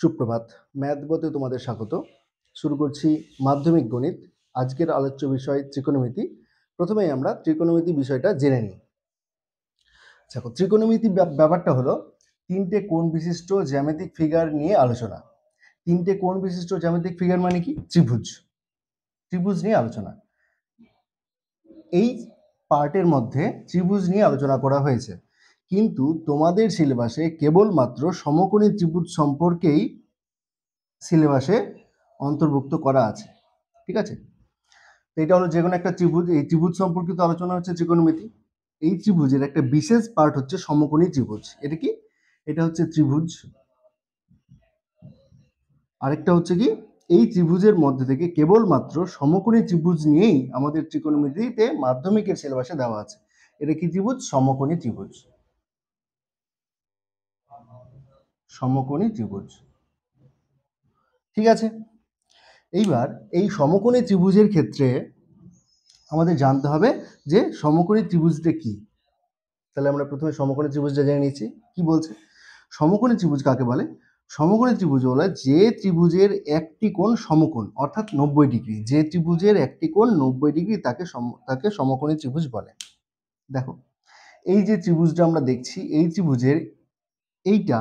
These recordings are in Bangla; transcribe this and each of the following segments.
সুপ্রভাত। ম্যাথ বইতে তোমাদের স্বাগত। শুরু করছি মাধ্যমিক গণিত। আজকের আলোচ্য বিষয় ত্রিকোণমিতি। প্রথমেই আমরা ত্রিকোণমিতি বিষয়টা জেনে নিই। দেখো, ত্রিকোণমিতি ব্যাপারটা হলো তিনটে কোণ বিশিষ্ট জ্যামিতিক ফিগার নিয়ে আলোচনা। তিনটে কোণ বিশিষ্ট জ্যামিতিক ফিগার মানে কি? ত্রিভুজ নিয়ে আলোচনা। এই পার্টের মধ্যে ত্রিভুজ নিয়ে আলোচনা করা হয়েছে, কিন্তু তোমাদের সিলেবাসে কেবলমাত্র সমকোণী ত্রিভুজ সম্পর্কেই সিলেবাসে অন্তর্ভুক্ত করা আছে। ঠিক আছে, তো এটা হলো যে কোনো একটা ত্রিভুজ। এই ত্রিভুজ সম্পর্কিত আলোচনা হচ্ছে ত্রিকোণমিতি। এই ত্রিভুজের একটা বিশেষ পার্ট হচ্ছে সমকোণী ত্রিভুজ। এটা কি? এটা হচ্ছে ত্রিভুজ। আরেকটা হচ্ছে কি, এই ত্রিভুজের মধ্যে থেকে কেবলমাত্র সমকোণী ত্রিভুজ নিয়েই আমাদের ত্রিকোণমিতিতে মাধ্যমিকের সিলেবাসে দেওয়া আছে। এটা কি ত্রিভুজ? সমকোণী ত্রিভুজ। সমকোণী ত্রিভুজ, ঠিক আছে। এইবার এই সমকোণী ত্রিভুজের ক্ষেত্রে আমাদের জানতে হবে যে সমকোণী ত্রিভুজটা কি। তাহলে আমরা প্রথমে সমকোণী ত্রিভুজটা জেনে নিচ্ছি। কি বলছে? সমকোণী ত্রিভুজ কাকে বলে? সমকোণী ত্রিভুজ হলো যে ত্রিভুজের একটি কোণ সমকোণ, অর্থাৎ 90 ডিগ্রি। যে ত্রিভুজের একটি কোণ 90 ডিগ্রি তাকে সমকোণী ত্রিভুজ বলে। দেখো, এই যে ত্রিভুজটা আমরা দেখছি, এই ত্রিভুজের এইটা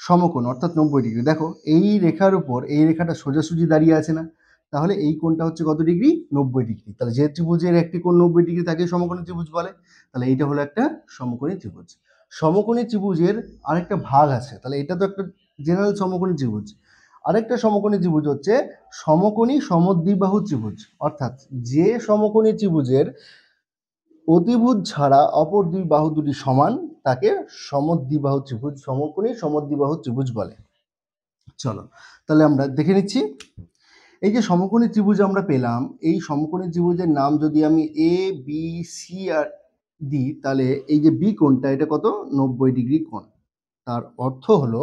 সমকোণ, অর্থাৎ 90 ডিগ্রি। দেখো, এই রেখার উপর এই রেখাটা সোজাসুজি দাঁড়িয়ে আছে না? তাহলে এই কোণটা হচ্ছে কত ডিগ্রি? 90 ডিগ্রি। তাহলে যে ত্রিভুজের একটি কোণ 90 ডিগ্রি তাকে সমকোণী ত্রিভুজ বলে। তাহলে এইটা হলো একটা সমকোণী ত্রিভুজ। সমকোণী ত্রিভুজের আরেকটা ভাগ আছে। তাহলে এটা তো একটা জেনারেল সমকোণী ত্রিভুজ। আরেকটা সমকোণী ত্রিভুজ হচ্ছে সমকোণী সমদ্বিবাহু ত্রিভুজ। অর্থাৎ যে সমকোণী ত্রিভুজের অতিভুজ ছাড়া অপর দুই বাহু দুটি সমান তাকে সমদ্বিবাহু ত্রিভুজ, সমকোণী সমদ্বিবাহু ত্রিভুজ বলে। চলো তাহলে আমরা দেখে নিচ্ছি। এই যে সমকোণী ত্রিভুজ আমরা পেলাম, এই সমকোণী ত্রিভুজের নাম যদি আমি এ বি সি আর দিই, তাহলে এই যে বি কোণটা এটা কত? 90 ডিগ্রি কোণ। তার অর্থ হলো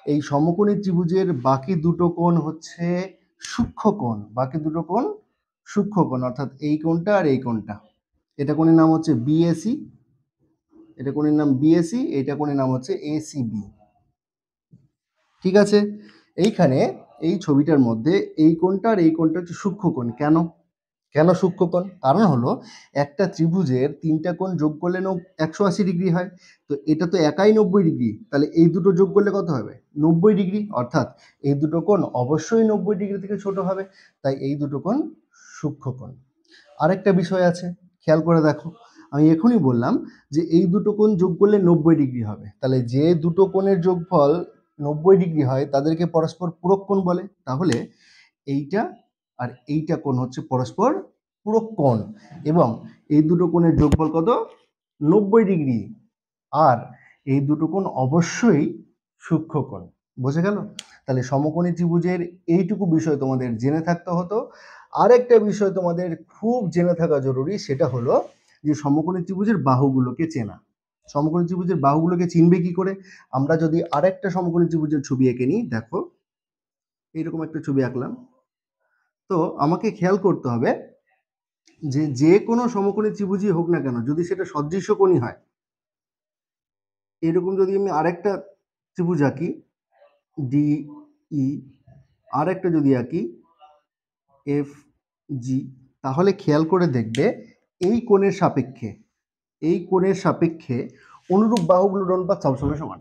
এই সমকোণী ত্রিভুজের বাকি দুটো কোণ হচ্ছে সূক্ষ্ম কোণ। বাকি দুটো কোণ সূক্ষ্ম কোণ, অর্থাৎ এই কোণটা আর এই কোণটা। এটা কোণের নাম হচ্ছে বিএসি, এটা কোণের নাম বিএসি, এটা কোণের নাম হচ্ছে এসিবি। ঠিক আছে, এইখানে এই ছবিটার মধ্যে এই কোণটা আর এই কোণটা হচ্ছে সূক্ষ্ম কোণ। কেন কেন সূক্ষ্ম কোণ? কারণ হলো একটা ত্রিভুজের তিনটা কোণ যোগ করলে 180 ডিগ্রি হয়। তো এটা তো একাই 90 ডিগ্রি, তাহলে এই দুটো যোগ করলে কত হবে? 90 ডিগ্রি। অর্থাৎ এই দুটো কোণ অবশ্যই 90 ডিগ্রি থেকে ছোট হবে, তাই এই দুটো কোণ সূক্ষ্ম কোণ। আরেকটা বিষয় আছে, খেয়াল করে দেখো। আমি এখনই বললাম যে এই দুটো কোণ যোগ করলে 90 ডিগ্রি হবে। তাহলে যে দুটো কোণের যোগফল 90 ডিগ্রি হয় তাদেরকে পরস্পর পূরক কোণ বলে। তাহলে এইটা আর এইটা কোণ হচ্ছে পরস্পর পূরক কোণ, এবং এই দুটো কোণের যোগফল কত? 90 ডিগ্রি। আর এই দুটো কোণ অবশ্যই সূক্ষ্ম কোণ। বোঝা গেল? তাহলে সমকোণী ত্রিভুজের এইটুকু বিষয় তোমাদের জেনে থাকতে হতো। আরেকটা বিষয় তোমাদের খুব জেনে থাকা জরুরি, সেটা হলো যে সমকোণী ত্রিভুজের বাহুগুলোকে চেনা। সমকোণী ত্রিভুজের বাহুগুলোকে চিনবে কি করে? আমরা যদি আরেকটা সমকোণী ত্রিভুজের ছবি এঁকে নিই, দেখো এইরকম একটা ছবি আঁকলাম। তো আমাকে খেয়াল করতে হবে যে যে কোনো সমকোণী ত্রিভুজই হোক না কেন, যদি সেটা সদৃশ্য কোণই হয়, এরকম যদি আমি আরেকটা ত্রিভুজ আঁকি ডি ই, আর একটা যদি আঁকি এফ জি, তাহলে খেয়াল করে দেখবে এই কোণের সাপেক্ষে অনুরূপ বাহুগুলোর অনুপাত সবসময় সমান।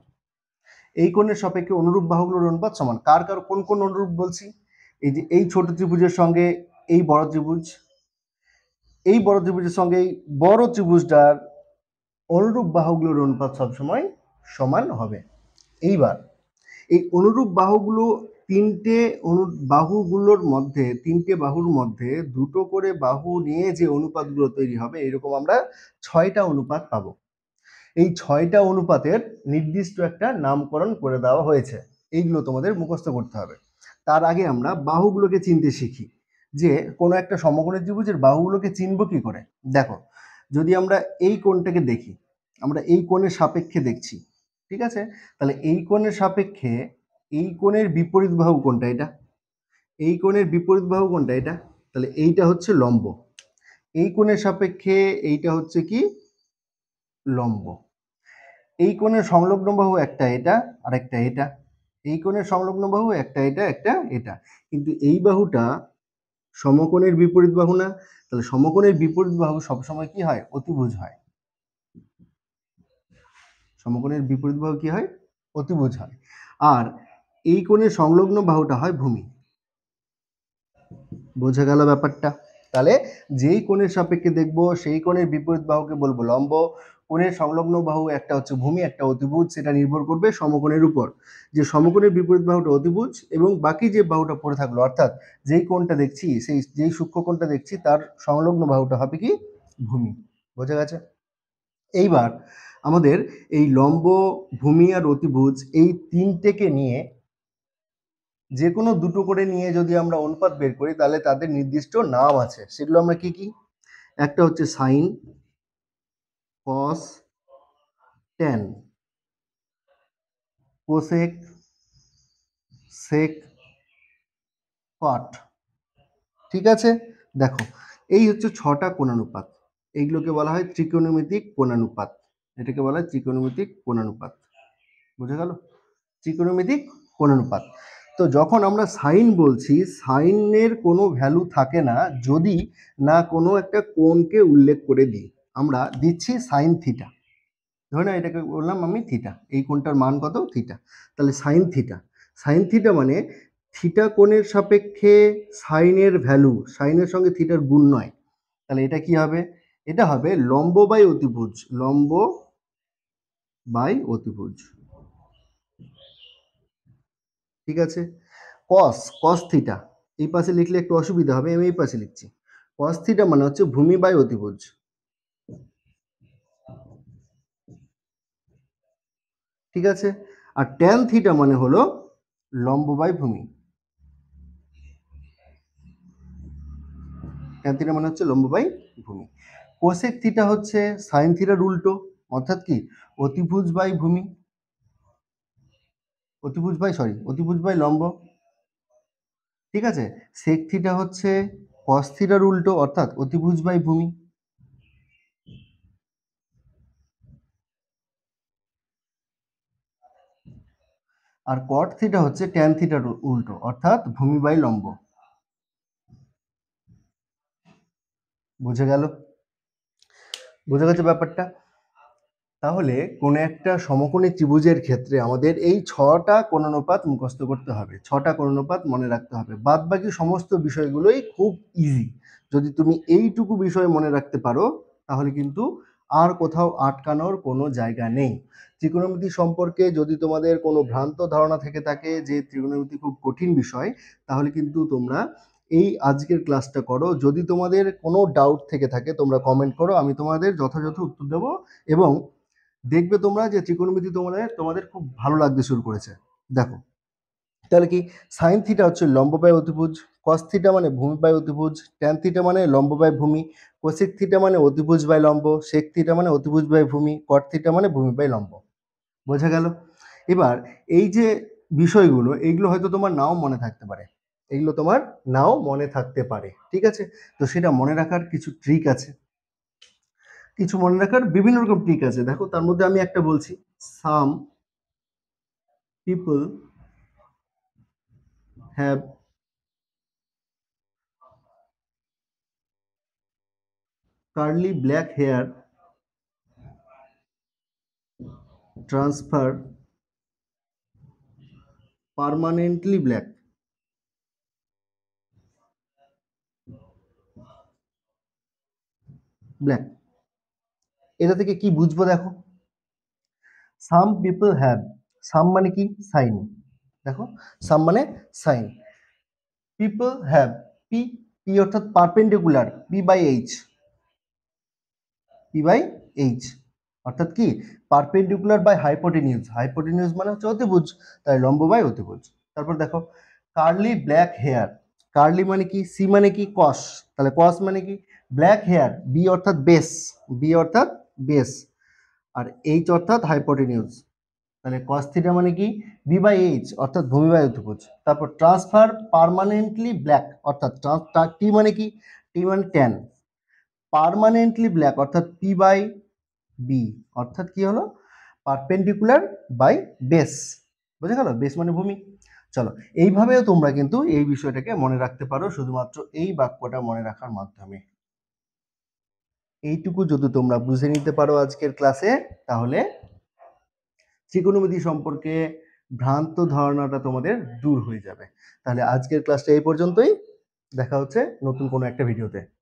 এই কোণের সাপেক্ষে অনুরূপ বাহুগুলোর অনুপাত সমান। কার কার কোন কোন অনুরূপ বলছি? এই যে এই ছোট ত্রিভুজের সঙ্গে এই বড় ত্রিভুজ, এই বড় ত্রিভুজের সঙ্গে এই বড় ত্রিভুজটার অনুরূপ বাহুগুলোর অনুপাত সবসময় সমান হবে। এইবার এই অনুরূপ বাহুগুলো তিনটে বাহুর মধ্যে দুটো করে বাহু নিয়ে যে অনুপাতগুলো তৈরি হবে, এরকম আমরা 6টা অনুপাত পাবো। এই 6টা অনুপাতের নির্দিষ্ট একটা নামকরণ করে দেওয়া হয়েছে। এইগুলো তোমাদের মুখস্থ করতে হবে। তার আগে আমরা বাহুগুলোকে চিনতে শিখি, যে কোনো একটা সমকোণী ত্রিভুজের বাহুগুলোকে চিনব কি করে। দেখো, যদি আমরা এই কোণটাকে দেখি, আমরা এই কোণের সাপেক্ষে দেখছি, ঠিক আছে। তাহলে এই কোণের সাপেক্ষে এই কোণের বিপরীত বাহু কোনটা? এটা। এই কোণের বিপরীত বাহু কোনটা? এটা। তাহলে এইটা হচ্ছে লম্ব। এই কোণের সাপেক্ষে এইটা হচ্ছে কি? লম্ব। এই কোণের সংলগ্ন বাহু একটা এটা, আর একটা এটা। এই কোণের সংলগ্ন বাহু একটা এটা একটা এটা, কিন্তু এই বাহুটা সমকোণের বিপরীত বাহু না, তাহলে সমকোণের বিপরীত বাহু সবসময় কি হয়? অতিভুজ হয়। সমকোণের বিপরীত বাহু কি হয়? অতিভুজ হয়। আর এই কোণের সংলগ্ন বাহুটা হয় ভূমি। বোঝা গেল ব্যাপারটা? তাহলে যেই কোণের সাপেক্ষে দেখব সেই কোণের বিপরীত বাহুকে বলবো লম্ব, কোণের সংলগ্ন বাহু একটা হচ্ছে ভূমি একটা অতিভুজ, সেটা নির্ভর করবে সমকোণের উপর। যে সমকোণের বিপরীত বাহুটা অতিভুজ এবং বাকি যে বাহুটা পড়ে থাকলো, অর্থাৎ যেই কোণটা দেখছি সেই যেই সূক্ষ্ম কোণটা দেখছি তার সংলগ্ন বাহুটা হবে কি? ভূমি। বোঝা গেছে? এইবার আমাদের এই লম্ব, ভূমি আর অতিভুজ এই তিনটেকে নিয়ে যে কোনো দুটো করে নিয়ে যদি আমরা অনুপাত বের করি তাহলে তাদের নির্দিষ্ট নাম আছে। সেগুলো আমরা কি কি? একটা হচ্ছে সাইন, কস, ট্যান, কোসেক, সেক, কট। ঠিক আছে? দেখো, এই হচ্ছে 6টা কোণানুপাত। এইগুলোকে বলা হয় ত্রিকোণমিতিক কোণানুপাত। এটাকে বলা হয় ত্রিকোণমিতিক কোণানুপাত। বুঝা গেল? ত্রিকোণমিতিক কোণানুপাত। তো যখন আমরা সাইন বলছি, সাইনের কোনো ভ্যালু থাকে না যদি না কোনো একটা কোণকে উল্লেখ করে দিই। আমরা দিচ্ছি সাইন থিটা, ধরে না এটাকে বললাম আমি থিটা, এই কোণটার মান কত? থিটা। তাহলে সাইন থিটা, সাইন থিটা মানে থিটা কোণের সাপেক্ষে সাইনের ভ্যালু সাইনের সঙ্গে থিটার গুণ নয়। তাহলে এটা কি হবে? এটা হবে লম্ব বাই অতিভুজ, লম্ব বাই অতিভুজ। ঠিক আছে? কস, কস থিটা এই পাশে লিখলে একটু অসুবিধা হবে, আমি এই পাশে লিখছি। কস থিটা মানে হচ্ছে ভূমি বাই অতিভুজ। ঠিক আছে? আর ট্যান থিটা মানে হলো লম্ব বাই ভূমি। ট্যান থিটা মানে হচ্ছে লম্ব বাই ভূমি। কোসেক থিটা হচ্ছে সাইন থিটার উল্টো, অর্থাৎ কি? অতিভুজ বাই ভূমি, অতিভুজ বাই লম্ব। ঠিক আছে? সেক থিটা হচ্ছে কস থিটার উল্টো, অর্থাৎ অতিভুজ বাই ভূমি। আর কট থিটা হচ্ছে ট্যান থিটার উল্টো, অর্থাৎ ভূমি বাই লম্ব। বুঝে গেল? বুঝে গেছে ব্যাপারটা? তাহলে কোনো একটা সমকোণী ত্রিভুজের ক্ষেত্রে আমাদের এই 6টা কোণানুপাত মুখস্থ করতে হবে, 6টা কোণানুপাত মনে রাখতে হবে। বাদ বাকি সমস্ত বিষয়গুলোই খুব ইজি। যদি তুমি এইটুকু বিষয় মনে রাখতে পারো তাহলে কিন্তু আর কোথাও আটকানোর কোনো জায়গা নেই। ত্রিকোণমিতি সম্পর্কে যদি তোমাদের কোনো ভ্রান্ত ধারণা থেকে থাকে যে ত্রিকোণমিতি খুব কঠিন বিষয়, তাহলে কিন্তু তোমরা এই আজকের ক্লাসটা করো। যদি তোমাদের কোনো ডাউট থেকে থাকে তোমরা কমেন্ট করো, আমি তোমাদের যথাযথ উত্তর দেবো। এবং দেখবে তোমরা যে ত্রিকোণমিতি তোমাদের খুব ভালো লাগতে শুরু করেছে। দেখো, তাহলে কি? সাইন থিটা হচ্ছে লম্ব বাই অতিভুজ, কস থিটা মানে ভূমি বাই অতিভুজ, ট্যান থিটা মানে লম্ব বাই ভূমি, কোসেক থিটা মানে অতিভুজ বাই লম্ব, সেক থিটা মানে অতিভুজ বাই ভূমি, কট থিটা মানে ভূমি বাই লম্ব। বোঝা গেল? এবার এই যে বিষয়গুলো, এইগুলো হয়তো তোমার নাও মনে থাকতে পারে, এইগুলো তোমার নাও মনে থাকতে পারে। ঠিক আছে? তো সেটা মনে রাখার কিছু ট্রিক আছে, কিছু মনে রাখার বিভিন্ন রকম ট্রিক আছে। দেখো, তার মধ্যে আমি একটা বলছি, some people have curly black hair transfer permanently black. Black, এটা থেকে কি বুঝবো? দেখো, সাম পিপল হ্যাভ, সাম মানে কি? সাইন। দেখো, সাম মানে sine, people have, P, P অর্থাৎ perpendicular, P by H, P by H অর্থাৎ কি? পারপেন্ডিকুলার বাই হাইপোটেনিউজ, হাইপোটেনিউজ মানে হচ্ছে অতিভুজ, তাই লম্ব বাই অতিভুজ। তারপর দেখো, কার্লি ব্ল্যাক হেয়ার, কার্লি মানে কি? সি মানে কি? কস, তাহলে কস মানে কি? ব্ল্যাক হেয়ার, বি অর্থাৎ বেস, বি অর্থাৎ বেস, আর এইচ অর্থাৎ হাইপোটেনিউজ, তাহলে কস থিটা মানে কি? বি বাই এইচ অর্থাৎ ভূমি বাই অতিভুজ। তারপর ট্রান্সফার পার্মানেন্টলি ব্ল্যাক, অর্থাৎ টি মানে কি? টি মানে ট্যান, পার্মানেন্টলি ব্ল্যাক অর্থাৎ পি বাই বি, অর্থাৎ কি হলো? Perpendicular by base. বোঝা গেল? বেস মানে ভূমি। চলো, এইভাবেও তোমরা কিন্তু এই বিষয়টাকে মনে রাখতে পারো শুধুমাত্র এই বাক্যটা মনে রাখার মাধ্যমে। এইটুকু যদি তোমরা বুঝে নিতে পারো আজকের ক্লাসে, তাহলে ত্রিকোণমিতি সম্পর্কে ভ্রান্ত ধারণাটা তোমাদের দূর হয়ে যাবে। তাহলে আজকের ক্লাসটা এই পর্যন্তই। দেখা হচ্ছে নতুন কোনো একটা ভিডিওতে।